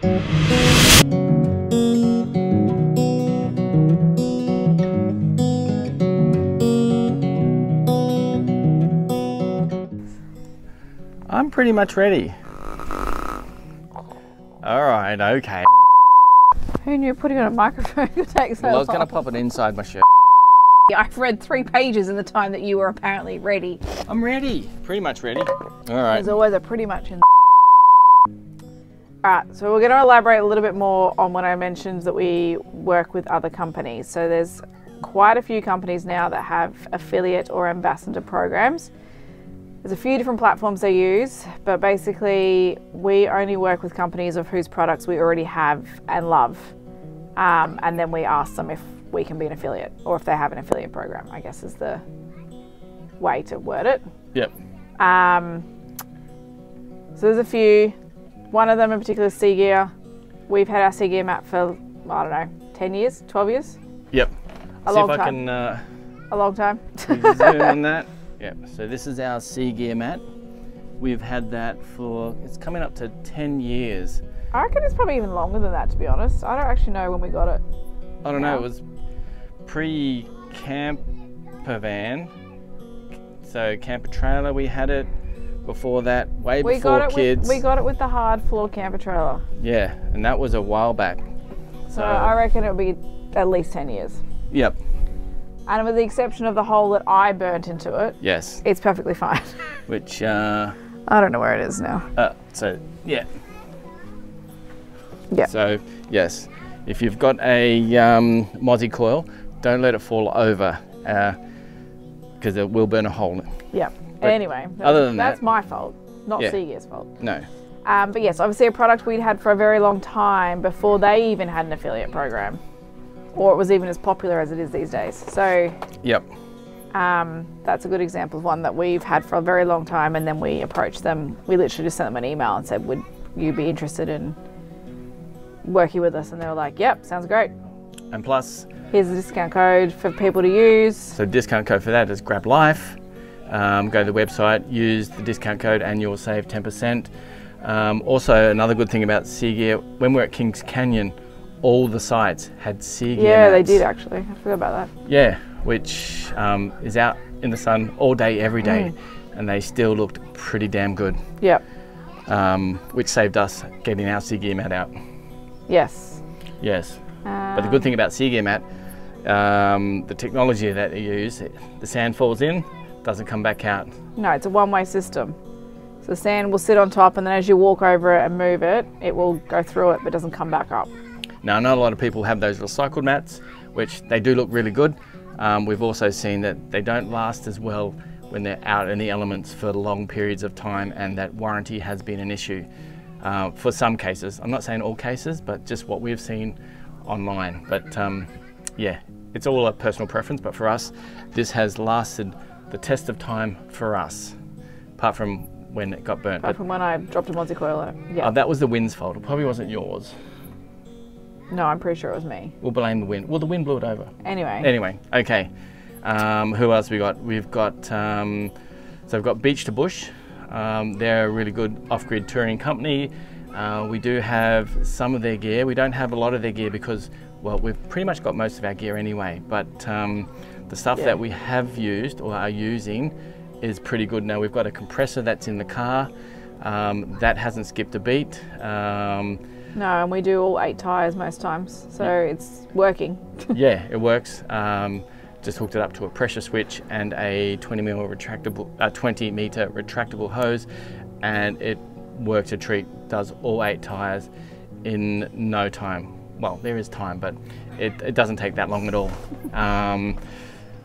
I'm pretty much ready. All right, okay. Who knew putting on a microphone could take so long? Well, I was going to pop it inside my shirt. I've read 3 pages in the time that you were apparently ready. I'm ready, pretty much ready. All right. There's always a pretty much in. Alright, so we're going to elaborate a little bit more on when I mentioned that we work with other companies. So there's quite a few companies now that have affiliate or ambassador programs. There's a few different platforms they use, but basically we only work with companies of whose products we already have and love. And then we ask them if we can be an affiliate or if they have an affiliate program, I guess is the way to word it. Yep. So there's a few. One of them in particular is Seag Gear. We've had our Seag Gear Mat for, I don't know, 10 years, 12 years? Yep. A long time. A long time. Zoom on that. Yep. So this is our Seag Gear Mat. We've had that for, it's coming up to 10 years. I reckon it's probably even longer than that, to be honest. I don't actually know when we got it. I don't know, it was pre-camper van. So camper trailer, we had it. Before that, way before kids. We got it with the hard floor camper trailer. Yeah, and that was a while back. So I reckon it'll be at least 10 years. Yep. And with the exception of the hole that I burnt into it, yes, it's perfectly fine. Which I don't know where it is now. So yeah. Yeah. So yes, if you've got a 𝘿𝙎𝙎𝘾 coil, don't let it fall over because it will burn a hole. Yeah. But anyway, that's my fault, not Seag Gear's fault. No. But yes, obviously a product we'd had for a very long time before they even had an affiliate program, or it was even as popular as it is these days. So yep. That's a good example of one that we've had for a very long time, and then we approached them. We literally just sent them an email and said, would you be interested in working with us? And they were like, yep, sounds great. And plus, here's the discount code for people to use. So discount code for that is GrabLife. Go to the website, use the discount code and you'll save 10%. Also, another good thing about Seag Gear, when we were at Kings Canyon, all the sites had Seag Gear Yeah, mats. they did actually. I forgot about that. Yeah, which is out in the sun all day, every day, and they still looked pretty damn good. Yep. Which saved us getting our Seag Gear Mat out. Yes. Yes. But the good thing about Seag Gear Mat, the technology that they use, the sand falls in, doesn't come back out. No, it's a one-way system. So the sand will sit on top, and then as you walk over it and move it, it will go through it but doesn't come back up. Now I know a lot of people have those recycled mats, which they do look really good. We've also seen that they don't last as well when they're out in the elements for long periods of time, and that warranty has been an issue for some cases. I'm not saying all cases, but just what we've seen online. But yeah, it's all a personal preference, but for us, this has lasted the test of time for us, apart from when it got burnt. Apart from when I dropped a 𝘿𝙎𝙎𝘾 coil in it. Yeah. That was the wind's fault. It probably wasn't yours. No, I'm pretty sure it was me. We'll blame the wind. Well, the wind blew it over. Anyway, okay. Who else we got? We've got, so we've got Beach to Bush. They're a really good off-grid touring company. We do have some of their gear. We don't have a lot of their gear because, well, we've pretty much got most of our gear anyway, but the stuff that we have used or are using is pretty good. Now we've got a compressor that's in the car. That hasn't skipped a beat. No, and we do all 8 tyres most times, so it's working. Yeah, it works. Just hooked it up to a pressure switch and a 20 meter retractable hose, and it works a treat. Does all 8 tyres in no time. Well, there is time, but it doesn't take that long at all.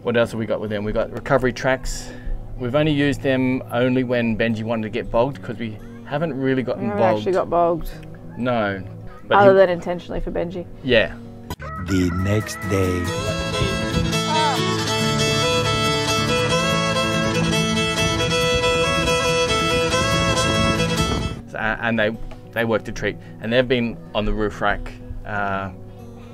What else have we got with them? We've got recovery tracks. We've only used them only when Benji wanted to get bogged, because we haven't really gotten bogged. Actually got bogged. No. But other than intentionally for Benji. Yeah. The next day. And they worked a treat. And they've been on the roof rack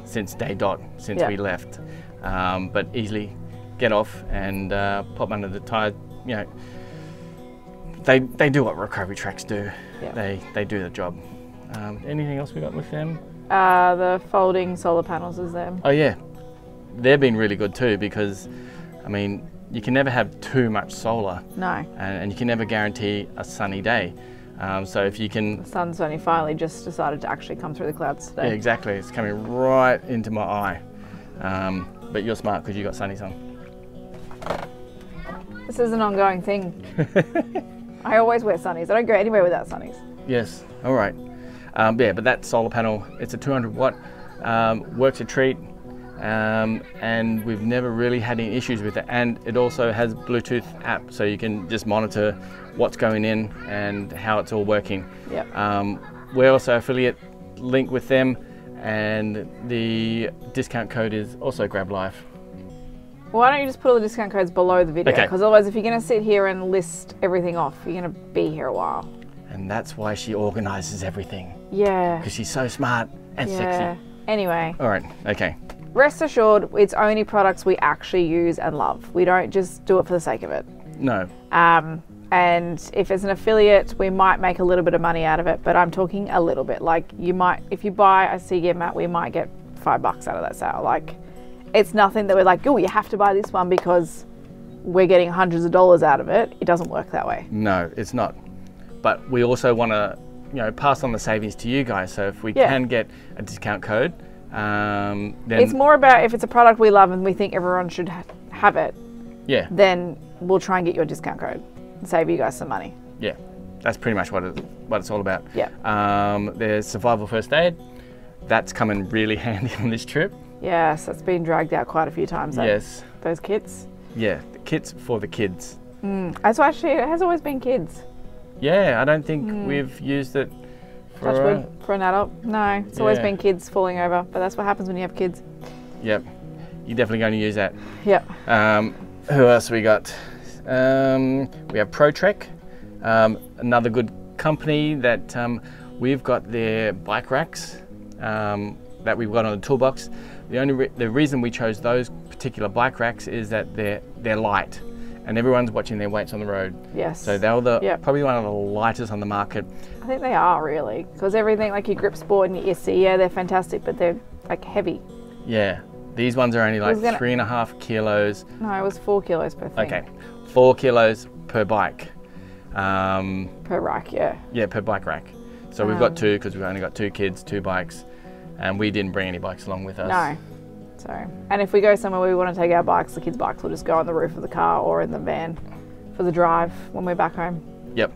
since day dot, since we left. But easily get off and pop under the tyre. You know, they do what recovery tracks do. Yeah. They do the job. Anything else we got with them? The folding solar panels is them. Oh yeah, they've been really good too, because I mean, you can never have too much solar. No. And you can never guarantee a sunny day. So if you can... The sun's only finally just decided to actually come through the clouds today. Yeah, exactly. It's coming right into my eye. But you're smart because you got sunnies on. This is an ongoing thing. I always wear sunnies. I don't go anywhere without sunnies. Yes, all right. Yeah, but that solar panel, it's a 200 watt, works a treat, and we've never really had any issues with it. And it also has Bluetooth app, so you can just monitor what's going in and how it's all working. Yep. We're also affiliate link with them, and the discount code is also 𝘿𝙍𝘍𝙀. Why don't you just put all the discount codes below the video? Okay. Because otherwise, if you're going to sit here and list everything off, you're going to be here a while. And that's why she organises everything. Yeah. Because she's so smart and sexy. Anyway. All right, okay. Rest assured, it's only products we actually use and love. We don't just do it for the sake of it. No. And if it's an affiliate, we might make a little bit of money out of it, but I'm talking a little bit. Like, you might, if you buy a Seag Gear Mat, we might get $5 out of that sale. Like, it's nothing that we're like, oh, you have to buy this one because we're getting hundreds of dollars out of it. It doesn't work that way. No, it's not. But we also want to, you know, pass on the savings to you guys. So if we can get a discount code, then it's more about if it's a product we love and we think everyone should have it. Yeah. Then we'll try and get you a discount code and save you guys some money. Yeah, that's pretty much what it's all about. Yeah. There's survival first aid. That's come in really handy on this trip. Yes, that's been dragged out quite a few times. Yes. Those kits. Yeah, the kits for the kids. So actually, it has always been kids. Yeah, I don't think we've used it for an adult. No, it's always been kids falling over, but that's what happens when you have kids. Yep, you're definitely going to use that. Yep. Who else we got? We have Protek, another good company that we've got their bike racks that we've got on the toolbox. The reason we chose those particular bike racks is that they're light, and everyone's watching their weights on the road. Yes. So they're probably one of the lightest on the market. I think they are really, because everything like your grip sport and your ESC, yeah, they're fantastic, but they're like heavy. Yeah, these ones are only like 3.5 kilos. No, it was 4 kilos per thing. Okay, 4 kilos per bike. Per rack, yeah. Yeah, per bike rack. So we've got 2 because we've only got 2 kids, 2 bikes, and we didn't bring any bikes along with us. No. So, and if we go somewhere where we want to take our bikes, the kids' bikes will just go on the roof of the car or in the van for the drive when we're back home. Yep.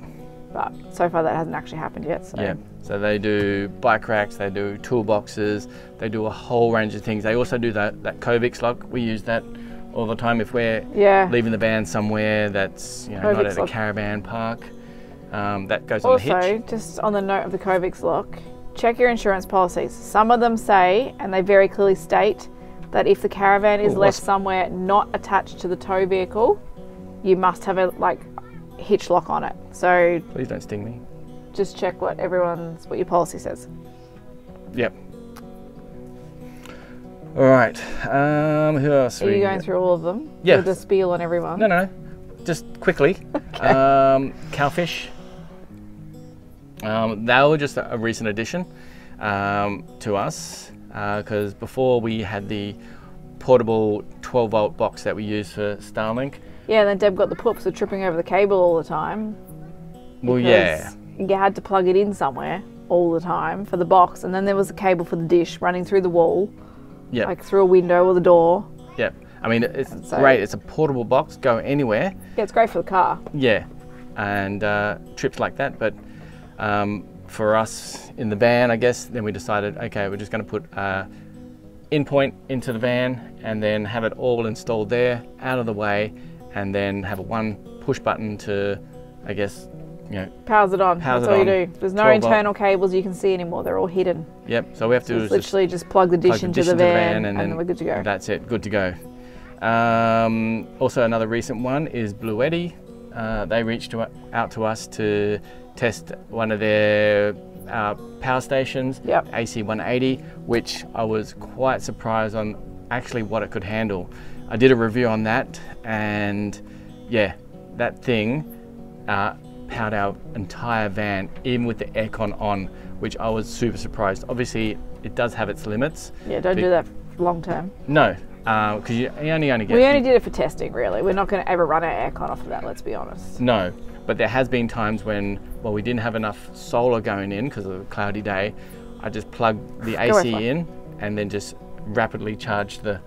But so far that hasn't actually happened yet. So. Yeah. So they do bike racks, they do toolboxes, they do a whole range of things. They also do that 𝘿𝙍𝘍𝙀 lock. We use that all the time if we're leaving the van somewhere that's not at a caravan park. That goes on the hitch. Also, just on the note of the 𝘿𝙍𝘍𝙀 lock, check your insurance policies. Some of them say, and they very clearly state, that if the caravan is left somewhere not attached to the tow vehicle, you must have a hitch lock on it. So please don't sting me. Just check what your policy says. Yep. All right. Who else? Are you going through all of them? Yeah. With the spiel on everyone? No. Just quickly. Okay. Cowfish. They were just a recent addition to us because before we had the portable 12-volt box that we use for Starlink. Yeah, and then Deb got the poops of tripping over the cable all the time. Well, yeah. You had to plug it in somewhere all the time for the box, and then there was a cable for the dish running through the wall, like through a window or the door. Yep. I mean, it's great. It's a portable box, go anywhere. Yeah, it's great for the car. Yeah, and trips like that. But for us in the van, I guess, then we decided, okay, we're just going to put in point into the van and then have it all installed there, out of the way, and then have a one push button to, I guess, powers it on. That's all you do. There's no internal cables you can see anymore. They're all hidden. Yep. So we have to do is literally just plug the dish into the van, and then we're good to go. That's it. Good to go. Also, another recent one is Bluetti. They reached out to us to test one of their power stations, AC180, which I was quite surprised on actually what it could handle. I did a review on that, and yeah, that thing powered our entire van, even with the aircon on, which I was super surprised. Obviously, it does have its limits. Yeah, don't do that long term. No, because you only get... We only did it for testing, really. We're not going to ever run our aircon off of that, let's be honest. No, but there has been times when, well, we didn't have enough solar going in because of a cloudy day. I just plugged the AC in and then just rapidly charged the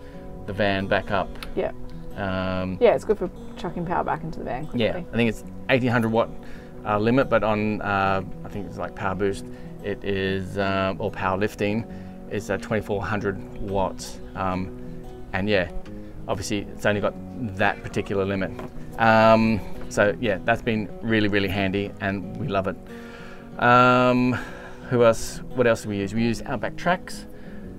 van back up. Yeah. Yeah, it's good for chucking power back into the van quickly. Yeah, I think it's 1800 watt limit, but on I think it's like power boost, it is or power lifting is 2400 watts, and yeah, obviously it's only got that particular limit. So yeah, that's been really handy, and we love it. Who else? What else do we use? We use Outback tracks.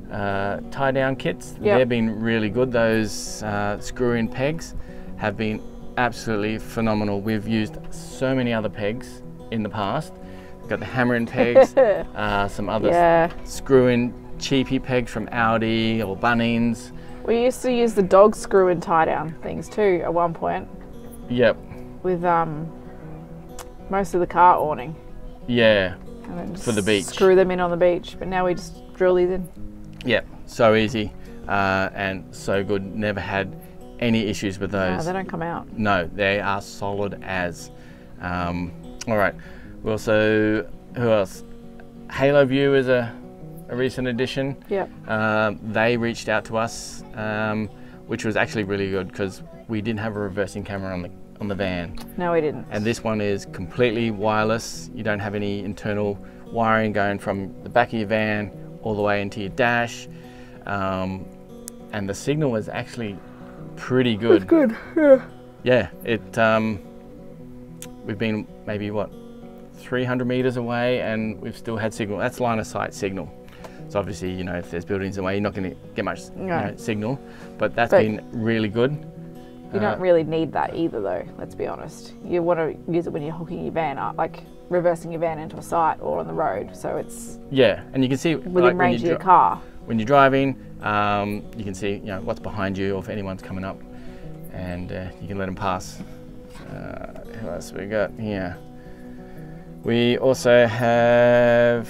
Tie down kits. Yep. They've been really good. Those screw-in pegs have been absolutely phenomenal. We've used so many other pegs in the past. We've got the hammer-in pegs, some other screw-in cheapy pegs from Aldi or Bunnings. We used to use the dog screw-in tie-down things too at one point. Yep. With most of the car awning. Yeah. And then just for the beach. Screw them in on the beach, but now we just drill these in. Yep, so easy and so good. Never had any issues with those. No, they don't come out. No, they are solid as. All right, we also, who else? Haloview is a recent addition. Yep. They reached out to us, which was actually really good because we didn't have a reversing camera on the van. No, we didn't. And this one is completely wireless. You don't have any internal wiring going from the back of your van all the way into your dash, and the signal was actually pretty good. It's good, yeah. Yeah, it. We've been maybe what, 300 meters away, and we've still had signal. That's line of sight signal. So obviously, you know, if there's buildings away, you're not going to get much signal, but that's been really good. You don't really need that either, though. Let's be honest. You want to use it when you're hooking your van up, like reversing your van into a site or on the road, so it's and you can see within range of your car. When you're driving, you can see what's behind you or if anyone's coming up, and you can let them pass. Who else we got here? We also have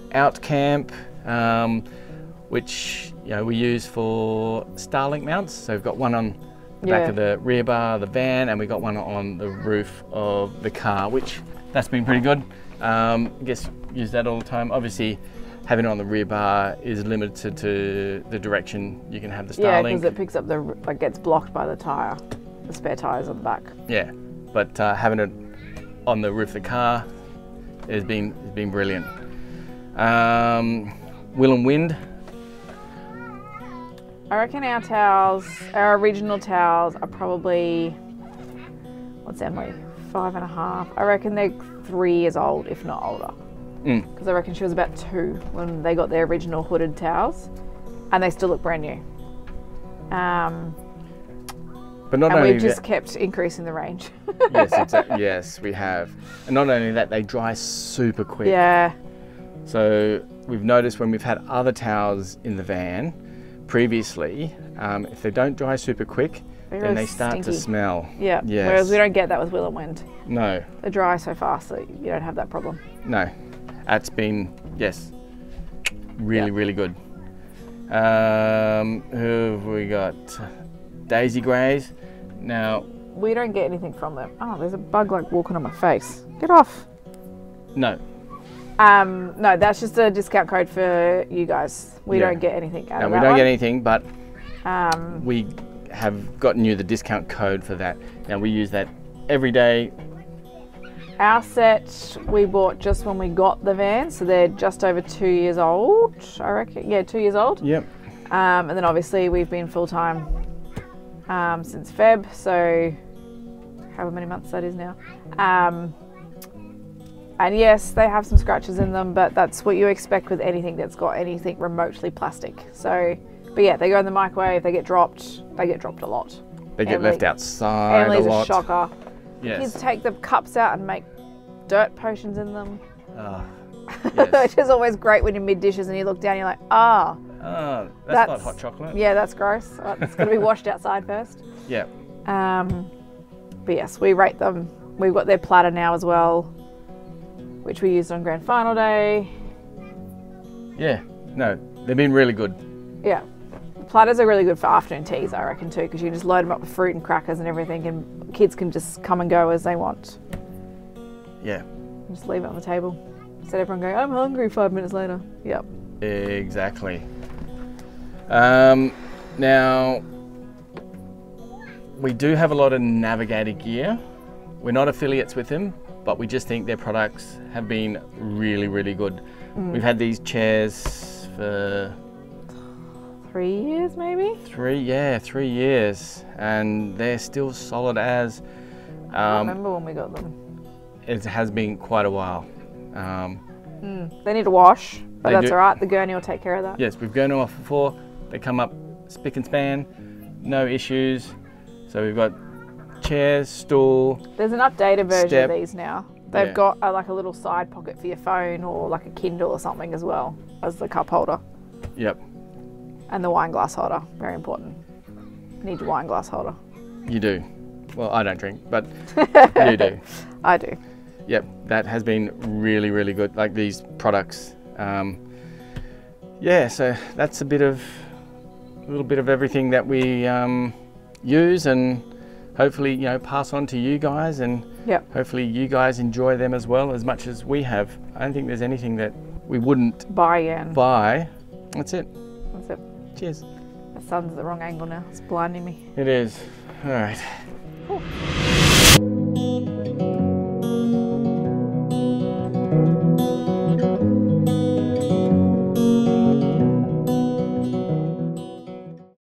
Outcamp, which we use for Starlink mounts. So we've got one on the back of the rear bar of the van, and we got one on the roof of the car, which that's been pretty good. I guess use that all the time. Obviously, having it on the rear bar is limited to the direction you can have the Starlink. Yeah, because it picks up gets blocked by the tyre, the spare tyres on the back. Yeah, but having it on the roof of the car has been brilliant. Will and Wind. I reckon our original towels are probably, what's Emily, 5.5. I reckon they're 3 years old, if not older. Because I reckon she was about 2 when they got their original hooded towels, and they still look brand new. But not only and we've just kept increasing the range. Yes, exactly. Yes, we have. And not only that, they dry super quick. Yeah. So we've noticed when we've had other towels in the van previously, if they don't dry super quick, then they start to smell. Yeah. Yes. Whereas we don't get that with Will and Wind. No. They dry so fast that you don't have that problem. No. That's been, really good. Who have we got? 𝘿𝙎𝙎𝘀. Now, we don't get anything from them. Oh, there's a bug walking on my face. Get off. No. No, that's just a discount code for you guys. We don't get anything out of that. No, we don't get anything, but we have gotten you the discount code for that. Now we use that every day. Our set we bought just when we got the van, so they're just over 2 years old, I reckon. Yeah, 2 years old. Yep. And then obviously we've been full-time since Feb, so however many months that is now. And yes, they have some scratches in them, but that's what you expect with anything that's got anything remotely plastic. So, but yeah, they go in the microwave, they get dropped a lot. They get left outside Emily's a lot. A shocker. Yes. Kids take the cups out and make dirt potions in them. Yes. Which is always great when you're mid-dishes and you look down and you're like, that's not hot chocolate. Yeah, that's gross. It's going to be washed outside first. Yeah. But yes, we rate them We've got their platter now as well, which we used on grand final day. Yeah, no, they've been really good. Yeah, platters are really good for afternoon teas, I reckon too, because you can just load them up with fruit and crackers and everything, and kids can just come and go as they want. Yeah. Just leave it on the table. Instead of everyone going, I'm hungry 5 minutes later. Yep. Exactly. Now, we do have a lot of Navigator gear. We're not affiliates with them, but we just think their products have been really, really good. We've had these chairs for 3 years maybe? 3 years, and they're still solid as. I don't remember when we got them. It has been quite a while. They need a wash, but They that's do. all right. The gurney will take care of that. Yes, we've gone off before. They come up spick and span, no issues. So we've got chairs, stool. There's an updated version Step. of these now. They've Yeah. got like a little side pocket for your phone or like a Kindle or something as well as the cup holder. Yep, And the wine glass holder, very important. You need your wine glass holder. you do. Well, I don't drink, but you do. I do. Yep, that has been really, really good. Like these products. Yeah, so that's a little bit of everything that we use, and hopefully, you know, pass on to you guys, and Yep. hopefully you guys enjoy them as well as much as we have. I don't think there's anything that we wouldn't Buy again. buy. That's it. That's it. Cheers. The sun's at the wrong angle now. It's blinding me. It is. All right.